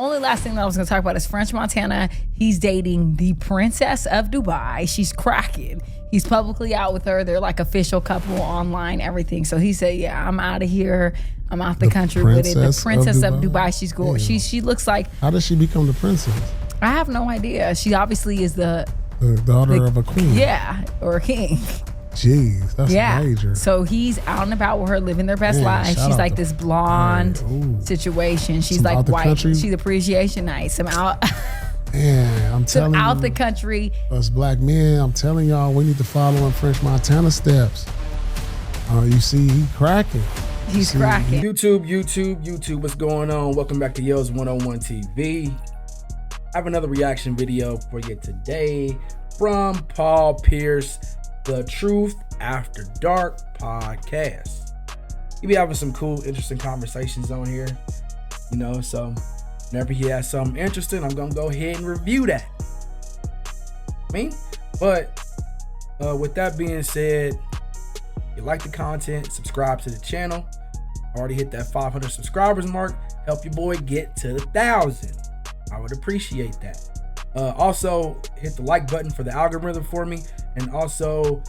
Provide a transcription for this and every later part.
Only last thing that I was going to talk about is French Montana. He's dating the Princess of Dubai. She's cracking. He's publicly out with her. They're like official couple online, everything. So he said, yeah, I'm out of here. I'm out the country with it. The Princess of Dubai. She's cool. She looks like... How does she become the princess? I have no idea. She obviously is the daughter of a queen. Yeah, or a king. Jeez, that's major. So he's out and about with her, living their best life. She's like this blonde situation. She's like white. Country. She's appreciation night. Some out. Man, I'm telling you. Out the country. Us black men, I'm telling y'all, we need to follow in French Montana steps. You see, he cracking. He's cracking. YouTube, what's going on? Welcome back to Yo's 101 TV. I have another reaction video for you today from Paul Pierce, the Truth After Dark podcast. He be having some cool, interesting conversations on here, you know, so whenever he has something interesting, I'm gonna go ahead and review that. But with that being said, if you like the content, subscribe to the channel. Already hit that 500 subscribers mark. Help your boy get to the 1,000. I would appreciate that. Also, hit the like button for the algorithm for me. And also,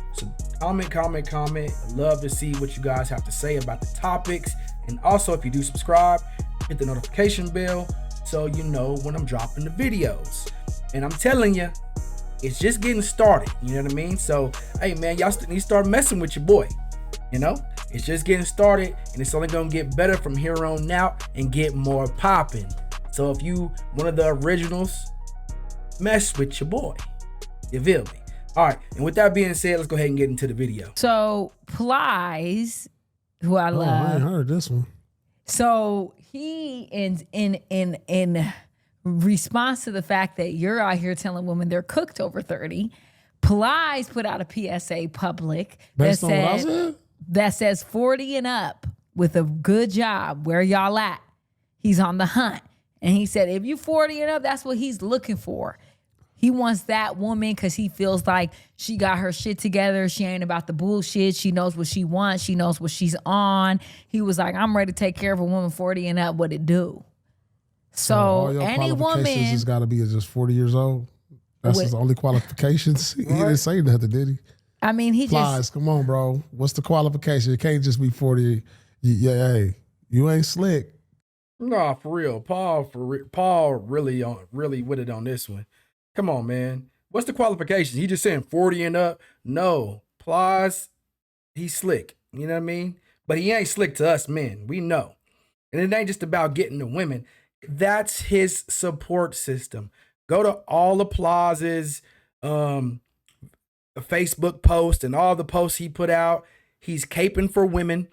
comment. I'd love to see what you guys have to say about the topics. And also, if you do subscribe, hit the notification bell so you know when I'm dropping the videos. And I'm telling you, it's just getting started. You know what I mean? So, hey, man, y'all need to start messing with your boy. You know? It's just getting started, and it's only going to get better from here on out and get more popping. So if you one of the originals, mess with your boy. You feel me? All right. And with that being said, let's go ahead and get into the video. So Plies, who I love. I ain't heard this one. So he in response to the fact that you're out here telling women they're cooked over 30, Plies put out a PSA public that says 40 and up with a good job. Where y'all at? He's on the hunt. And he said, if you 40 and up, that's what he's looking for. He wants that woman because he feels like she got her shit together. She ain't about the bullshit. She knows what she wants. She knows what she's on. He was like, I'm ready to take care of a woman 40 and up. What it do? So any woman has got to be just 40 years old. That's his only qualifications. He didn't say nothing, did he? I mean, he Plies, come on, bro. What's the qualification? It can't just be 40. Hey, you ain't slick. No, for real. Paul really with it on this one. Come on, man. What's the qualifications? He just saying 40 and up? No. Plies, he's slick. You know what I mean? But he ain't slick to us men. We know. And it ain't just about getting the women. That's his support system. Go to all the Plies' Facebook post and all the posts he put out. He's caping for women.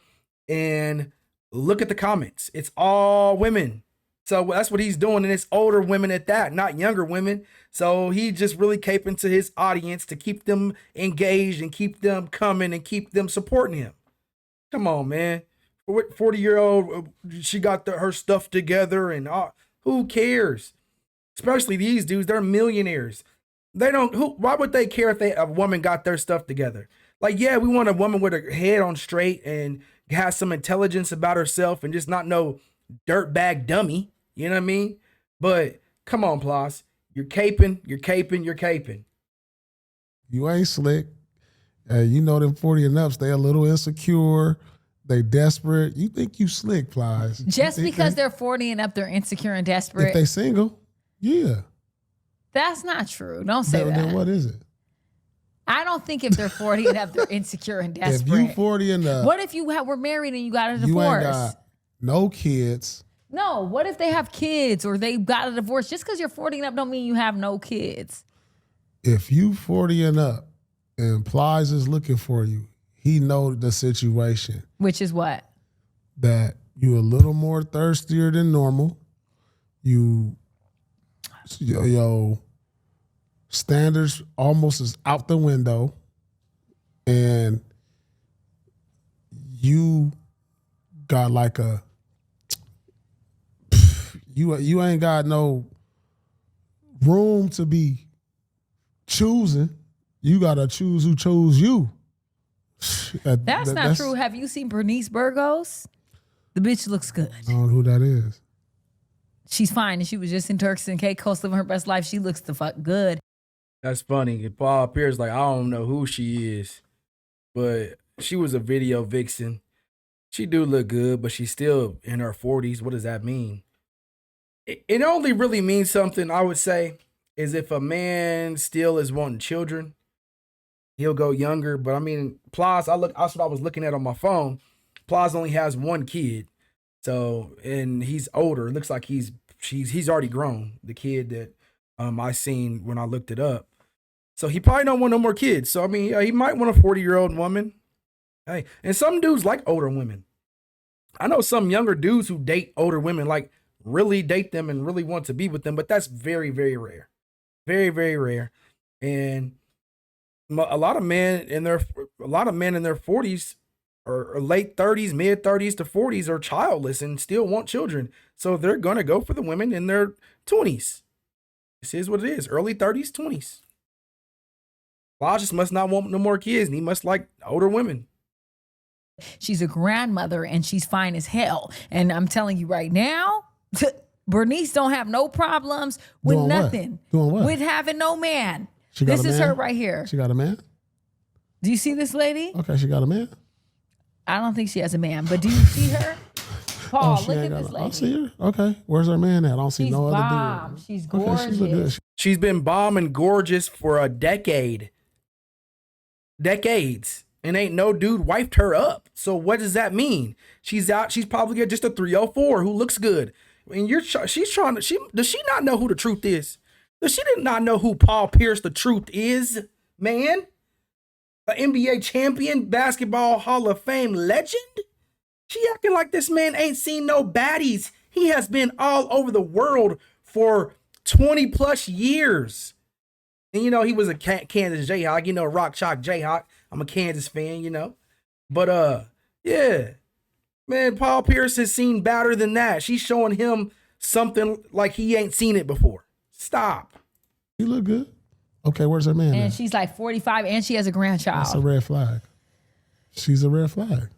And look at the comments. It's all women. So that's what he's doing. And it's older women at that, not younger women. So he just really caping to his audience to keep them engaged and keep them coming and keep them supporting him. Come on, man. 40-year-old, she got her stuff together and who cares? Especially these dudes, they're millionaires. They don't, why would they care if a woman got their stuff together? Like, yeah, we want a woman with her head on straight and has some intelligence about herself and just not no dirtbag dummy. You know what I mean? But come on, Plas. You're caping. You ain't slick. You know them 40 and ups, they a little insecure. They desperate. You think you slick, Plies. Just because they're 40 and up, they're insecure and desperate. If they single, yeah. That's not true. Don't say that. Then what is it? I don't think if they're 40 and up, they're insecure and desperate. If you 40 and up. What if you were married and you got a divorce? You ain't got no kids. No, what if they have kids or they got a divorce? Just because you're 40 and up don't mean you have no kids. If you 40 and up and Plies is looking for you, he know the situation. Which is what? That you a little more thirstier than normal. Your standards almost is out the window. And you got like you ain't got no room to be choosing. You got to choose who chose you. That's not true. Have you seen Bernice Burgos? The bitch looks good. I don't know who that is. She's fine, and she was just in Turks and Caicos living her best life. She looks the fuck good. That's funny. Paul Pierce, like, I don't know who she is, but she was a video vixen. She do look good, but she's still in her 40s. What does that mean? It only really means something, I would say, is if a man still is wanting children, he'll go younger. But I mean, Plies, that's what I was looking at on my phone. Plies only has one kid. So, and he's older. It looks like he's already grown. The kid that I seen when I looked it up. So he probably don't want no more kids. So I mean, yeah, he might want a 40-year-old woman. Hey, and some dudes like older women. I know some younger dudes who date older women, like really date them and really want to be with them, but that's very, very rare. Very, very rare. And a lot of men in their 40s or late 30s, mid 30s to 40s are childless and still want children. So they're going to go for the women in their 20s. This is what it is. Early 30s, 20s. Lodge just must not want no more kids, and he must like older women. She's a grandmother, and she's fine as hell. And I'm telling you right now, Bernice don't have no problems with Doing what? nothing. Doing what? With having no man. She got This a is man? her right here. She got a man? Do you see this lady? Okay, she got a man. I don't think she has a man, but do you see her? Paul, she look ain't at got this I lady. see her. Okay, where's her man at? I don't see She's no bomb. other dude. She's Okay, gorgeous. she look good. She's been bomb and gorgeous for a decade. Decades. And ain't no dude wiped her up. So what does that mean? She's out. She's probably just a 304 who looks good. And she's trying to, does she not know who the truth is? Does she not know who Paul Pierce the truth is, man? An NBA champion, basketball Hall of Fame legend? She acting like this man ain't seen no baddies. He has been all over the world for 20 plus years. And you know, he was a Kansas Jayhawk, you know, Rock Chalk Jayhawk. I'm a Kansas fan, you know. But yeah. Man, Paul Pierce has seen better than that. She's showing him something like he ain't seen it before. Stop. You look good. Okay, where's her man And at? she's like 45 and she has a grandchild. That's a red flag. She's a red flag.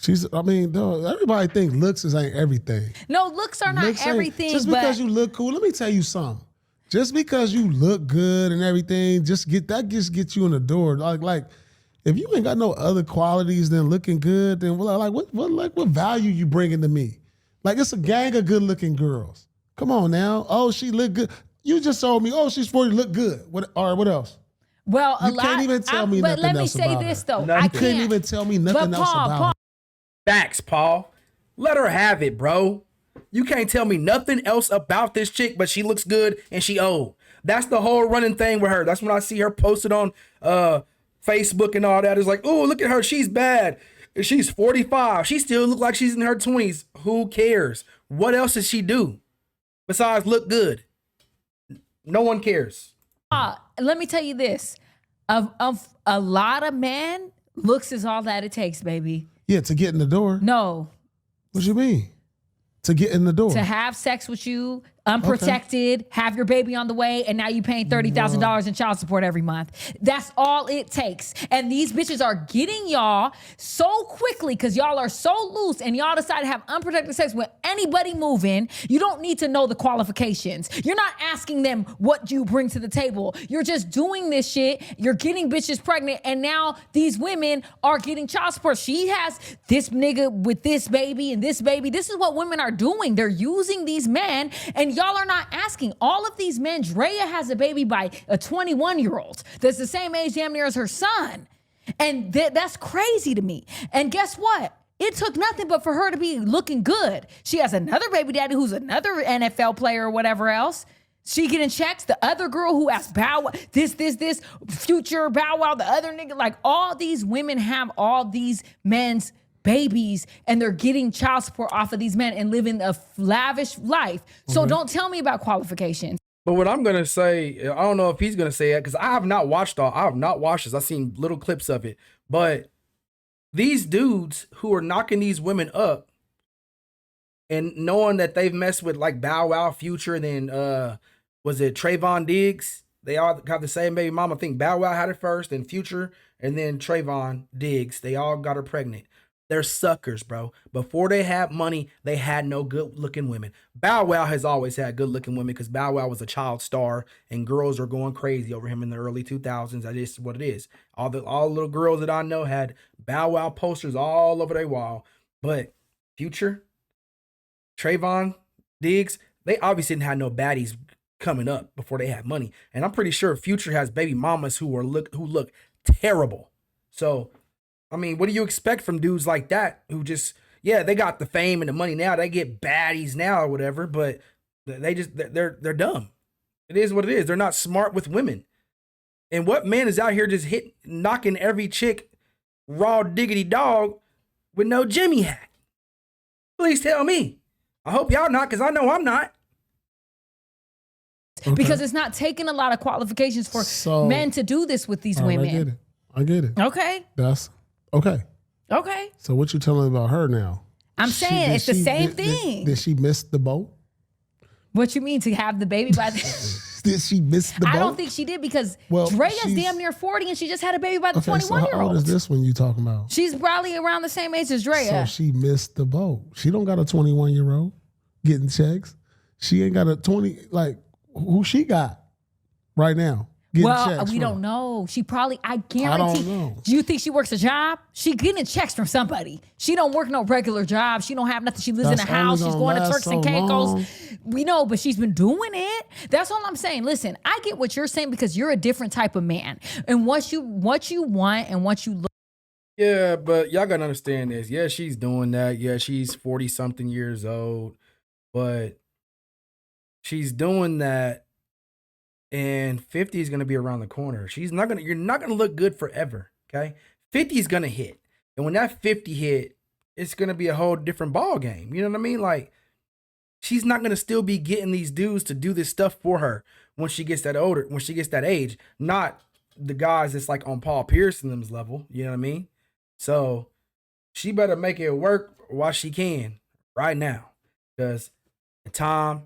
Everybody think looks ain't everything. No, looks are not Looks ain't- everything, Just but because you look cool, let me tell you something. Just because you look good and everything, just get you in the door. Like if you ain't got no other qualities than looking good, then what value you bringing to me? Like it's a gang of good looking girls. Come on now. Oh, she look good. You just told me, oh, she's 40, look good. What else? well, a You lot. can't even tell me but nothing let me else say about this her. though. Nothing. I You can't Couldn't even tell me nothing But else Paul, about Paul, her. Facts, Paul. Let her have it, bro. You can't tell me nothing else about this chick, but she looks good and she old. That's the whole running thing with her. That's when I see her posted on Facebook and all that. It's like, oh, look at her. She's bad. She's 45. She still look like she's in her 20s. Who cares? What else does she do besides look good? No one cares. let me tell you this: of a lot of men, looks is all that it takes, baby. Yeah, to get in the door. No, What you mean? To get in the door. to have sex with you unprotected, have your baby on the way, and now you paying $30,000 in child support every month. That's all it takes. And these bitches are getting y'all so quickly because y'all are so loose and y'all decide to have unprotected sex with anybody moving. You don't need to know the qualifications. You're not asking them what you bring to the table. You're just doing this shit. You're getting bitches pregnant, and now these women are getting child support. She has this nigga with this baby and this baby. This is what women are doing. They're using these men, and y'all are not asking. All of these men, Drea has a baby by a 21-year-old that's the same age damn near as her son. And that's crazy to me. And guess what? It took nothing but for her to be looking good. She has another baby daddy who's another NFL player or whatever else. She getting checks. The other girl who has Bow Wow, this, future Bow Wow, the other nigga, like all these women have all these men's babies and they're getting child support off of these men and living a lavish life. So don't tell me about qualifications. But what I'm gonna say, I don't know if he's gonna say it because I have not watched this. I've seen little clips of it. But these dudes who are knocking these women up and knowing that they've messed with like Bow Wow, Future, then was it Trayvon Diggs? They all got the same baby mama. I think Bow Wow had it first, then Future, and then Trayvon Diggs. They all got her pregnant. They're suckers, bro. Before they had money, they had no good looking women. Bow Wow has always had good looking women because Bow Wow was a child star and girls are going crazy over him in the early 2000s. That is what it is. All the little girls that I know had Bow Wow posters all over their wall. But Future, Trayvon, Diggs, they obviously didn't have no baddies coming up before they had money. And I'm pretty sure Future has baby mamas who look terrible. So I mean, what do you expect from dudes like that who just, yeah, they got the fame and the money now. They get baddies now or whatever, but they're dumb. It is what it is. They're not smart with women. And what man is out here just knocking every chick raw diggity dog with no Jimmy hat? Please tell me. I hope y'all not, because I know I'm not. Okay. Because it's not taking a lot of qualifications for men to do this with these women. I get it. Okay. That's okay. Okay. So what you telling about her now? I'm saying it's the same thing. Did she miss the boat? What you mean to have the baby by the... Did she miss the boat? I don't think she did because Drea's damn near 40 and she just had a baby by the 21-year-old. So how old is this one you talking about? She's probably around the same age as Drea. So she missed the boat. She don't got a 21-year-old getting checks. She ain't got a 20, like, who she got right now? Well, we don't know. She probably, I guarantee. I don't know. Do you think she works a job? She getting checks from somebody. She don't work no regular job. She don't have nothing. She lives in a house. She's going to Turks and Caicos. We know, but she's been doing it. That's all I'm saying. Listen, I get what you're saying because you're a different type of man. And what you want and what you look. Yeah, but y'all gotta understand this. Yeah, she's doing that. Yeah, she's 40 something years old, but she's doing that. And 50 is going to be around the corner. You're not going to look good forever. Okay. 50 is going to hit. And when that 50 hit, it's going to be a whole different ball game. You know what I mean? Like, she's not going to still be getting these dudes to do this stuff for her when she gets that older, when she gets that age, not the guys that's like on Paul Pierce and them's level. You know what I mean? So she better make it work while she can right now, because the time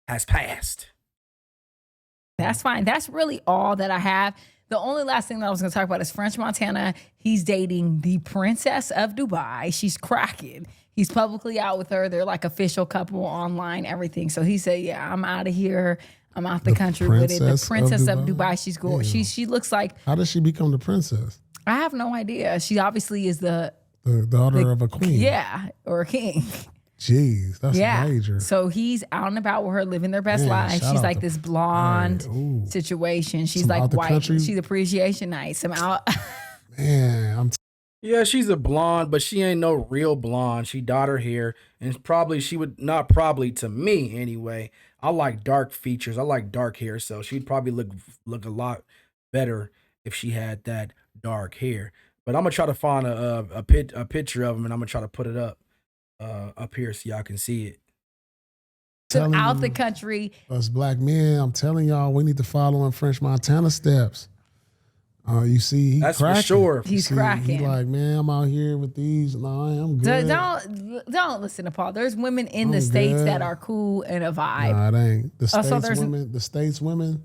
has passed. That's fine. That's really all that I have. The only last thing that I was going to talk about is French Montana. He's dating the Princess of Dubai. She's cracking. He's publicly out with her. They're like official couple online, everything. So he said, yeah, I'm out of here. I'm out the country with it. The Princess of Dubai. She's cool. Yeah. She looks like. How does she become the princess? I have no idea. She obviously is the daughter of a queen. Yeah, or a king. Jeez, that's major. So he's out and about with her, living their best life. She's like this blonde situation. She's like white. She's appreciation night. Some out. Man, yeah, she's a blonde, but she ain't no real blonde. She dyed her hair, and she would not probably to me anyway. I like dark features. I like dark hair, so she'd probably look a lot better if she had that dark hair. But I'm gonna try to find a picture of him, and I'm gonna try to put it up here so y'all can see it. So out the country. Us black men, I'm telling y'all, we need to follow in French Montana steps. You see, he's cracking. For sure. He's cracking. He's like, man, I'm out here with these. No, I'm good. Don't listen to Paul. There's women in the States that are cool and a vibe. Nah, it ain't. The States women,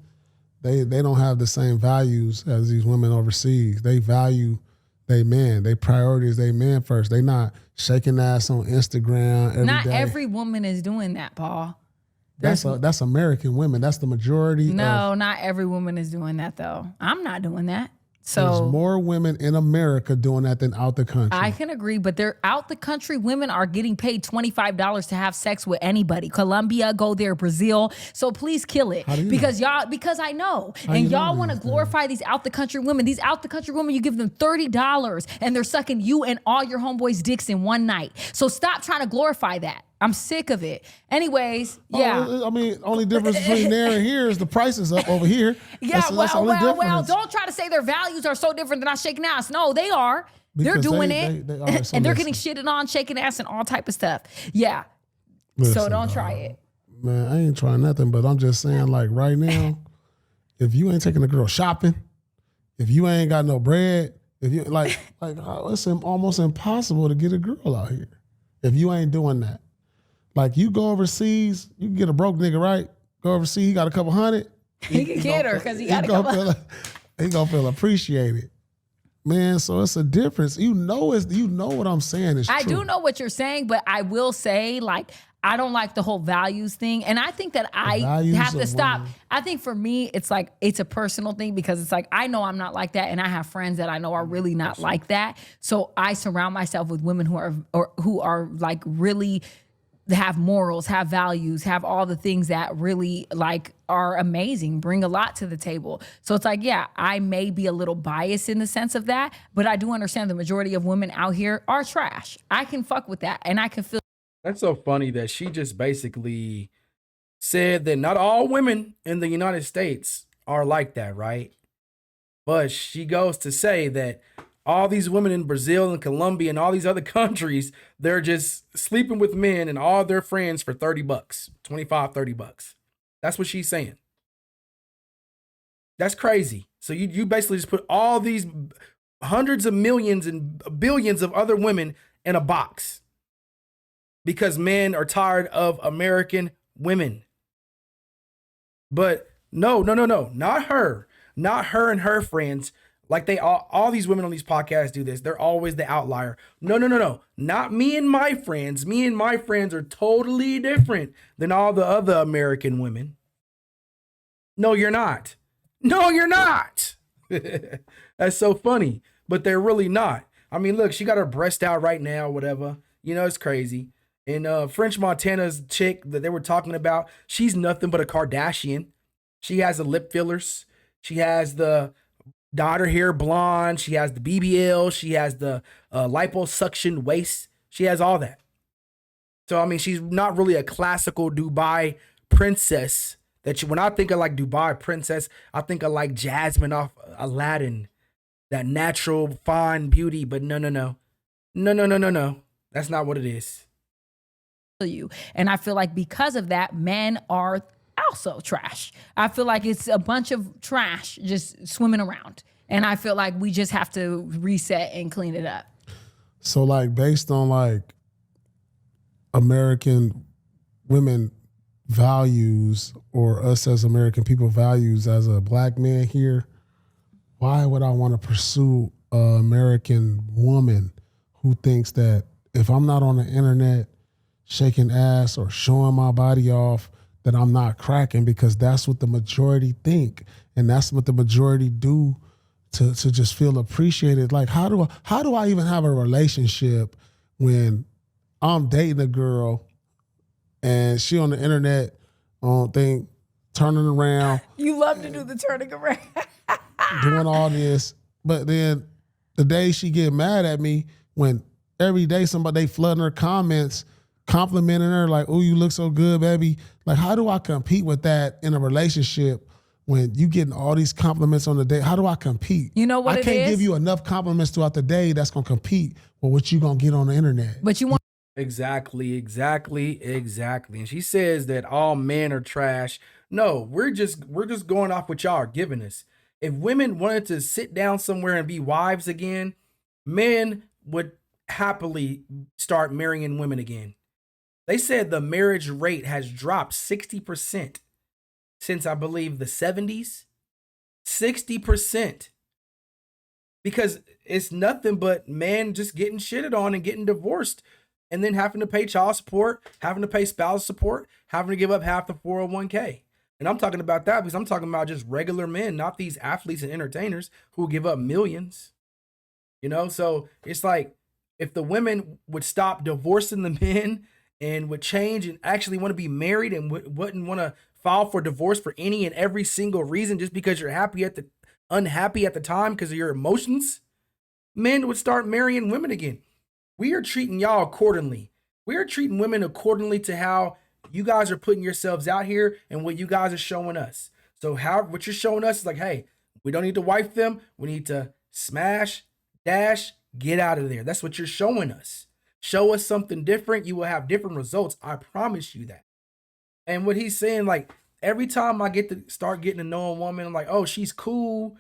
they don't have the same values as these women overseas. They value they men. They priorities they men first. They not shaking ass on Instagram every day. Not every woman is doing that, Paul. That's American women. That's the majority. No, not every woman is doing that though. I'm not doing that. So there's more women in America doing that than out the country. I can agree, but they're out the country. Women are getting paid $25 to have sex with anybody. Colombia, go there, Brazil. So please kill it. Because I know. And y'all want to glorify these out the country women. These out the country women, you give them $30 and they're sucking you and all your homeboys' dicks in one night. So stop trying to glorify that. I'm sick of it. Anyways, yeah. I mean, only difference between there and here is the price is up over here. Yeah, well, don't try to say their values are so different than us shaking ass. No, they are. They're doing it. They are, and they're getting shitted on, shaking ass, and all type of stuff. Yeah. Listen, so don't try it. Man, I ain't trying nothing, but I'm just saying, like, right now, if you ain't taking a girl shopping, if you ain't got no bread, if you it's almost impossible to get a girl out here if you ain't doing that. Like, you go overseas, you can get a broke nigga, right? Go overseas, he got a couple hundred. He can get her because he got a couple. He gonna feel appreciated. man, so it's a difference. You know what I'm saying is true. I do know what you're saying, but I will say, like, I don't like the whole values thing. And I think that I values have to of stop. women. I think for me, it's like, it's a personal thing because it's like, I know I'm not like that. And I have friends that I know are really not like that. So I surround myself with women who are like really have morals, have values, have all the things that really like are amazing, bring a lot to the table. So it's like, yeah, I may be a little biased in the sense of that, but I do understand the majority of women out here are trash. I can fuck with that and I can feel. That's so funny that she just basically said that not all women in the United States are like that, right? But she goes to say that all these women in Brazil and Colombia and all these other countries, they're just sleeping with men and all their friends for $30, 25, $30. That's what she's saying. That's crazy. So you basically just put all these hundreds of millions and billions of other women in a box because men are tired of American women. But no, not her. Not her and her friends. Like they all these women on these podcasts do this. They're always the outlier. No. Not me and my friends. Me and my friends are totally different than all the other American women. No, you're not. No, you're not. That's so funny. But they're really not. I mean, look, she got her breast out right now, whatever. You know, it's crazy. And French Montana's chick that they were talking about, she's nothing but a Kardashian. She has the lip fillers. She has the dyed her hair blonde. She has the BBL. She has the liposuction waist. She has all that. So, I mean, she's not really a classical Dubai princess. When I think of like Dubai princess, I think of like Jasmine off Aladdin. That natural, fine beauty. But no. That's not what it is. You. And I feel like because of that, men are also trash. I feel like it's a bunch of trash just swimming around. And I feel like we just have to reset and clean it up. So like based on like American women values or us as American people values as a black man here, why would I want to pursue an American woman who thinks that if I'm not on the internet shaking ass or showing my body off, that I'm not cracking, because that's what the majority think. And that's what the majority do to just feel appreciated. Like, how do I even have a relationship when I'm dating a girl and she on the internet thing, turning around. You love to do the turning around. Doing all this. But then the day she get mad at me when every day they flooding her comments, complimenting her like, "Oh, you look so good, baby." Like, how do I compete with that in a relationship when you getting all these compliments on the day? How do I compete? You know what I it can't is? give you enough compliments throughout the day that's gonna compete with what you gonna get on the internet. But you want Exactly. And she says that all men are trash. No, we're just going off what y'all are giving us. If women wanted to sit down somewhere and be wives again, men would happily start marrying women again. They said the marriage rate has dropped 60% since I believe the 70s. 60%. Because it's nothing but men just getting shitted on and getting divorced and then having to pay child support, having to pay spouse support, having to give up half the 401k. And I'm talking about that because I'm talking about just regular men, not these athletes and entertainers who give up millions. You know, so it's like if the women would stop divorcing the men and would change and actually want to be married and wouldn't want to file for divorce for any and every single reason just because you're unhappy at the time because of your emotions, men would start marrying women again. We are treating y'all accordingly. We are treating women accordingly to how you guys are putting yourselves out here and what you guys are showing us. So what you're showing us is like, hey, we don't need to wife them. We need to smash, dash, get out of there. That's what you're showing us. Show us something different. You will have different results. I promise you that. And what he's saying, like, every time I get to start getting to know a woman, I'm like, oh, she's cool.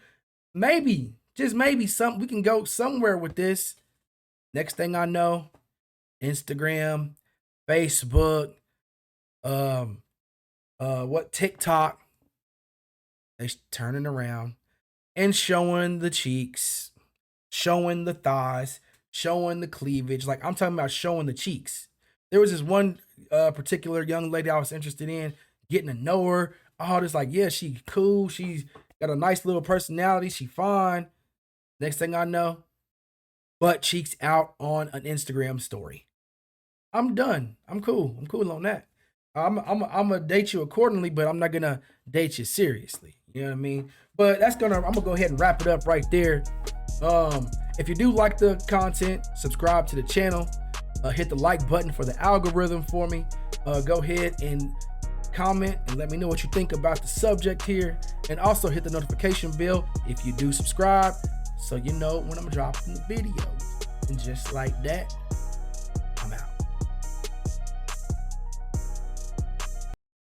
Maybe, just maybe we can go somewhere with this. Next thing I know, Instagram, Facebook, TikTok, they turning around and showing the cheeks, showing the thighs, showing the cleavage. Like, I'm talking about showing the cheeks. There was this one particular young lady I was interested in, getting to know her. Oh, just like, yeah, she cool. She's got a nice little personality. She fine. Next thing I know, butt cheeks out on an Instagram story. I'm done. I'm cool. I'm cool on that. I'm gonna date you accordingly, but I'm not gonna date you seriously. You know what I mean? But I'm gonna go ahead and wrap it up right there. If you do like the content, subscribe to the channel. Hit the like button for the algorithm for me. Go ahead and comment and let me know what you think about the subject here. And also hit the notification bell if you do subscribe, so you know when I'm dropping the videos. And just like that,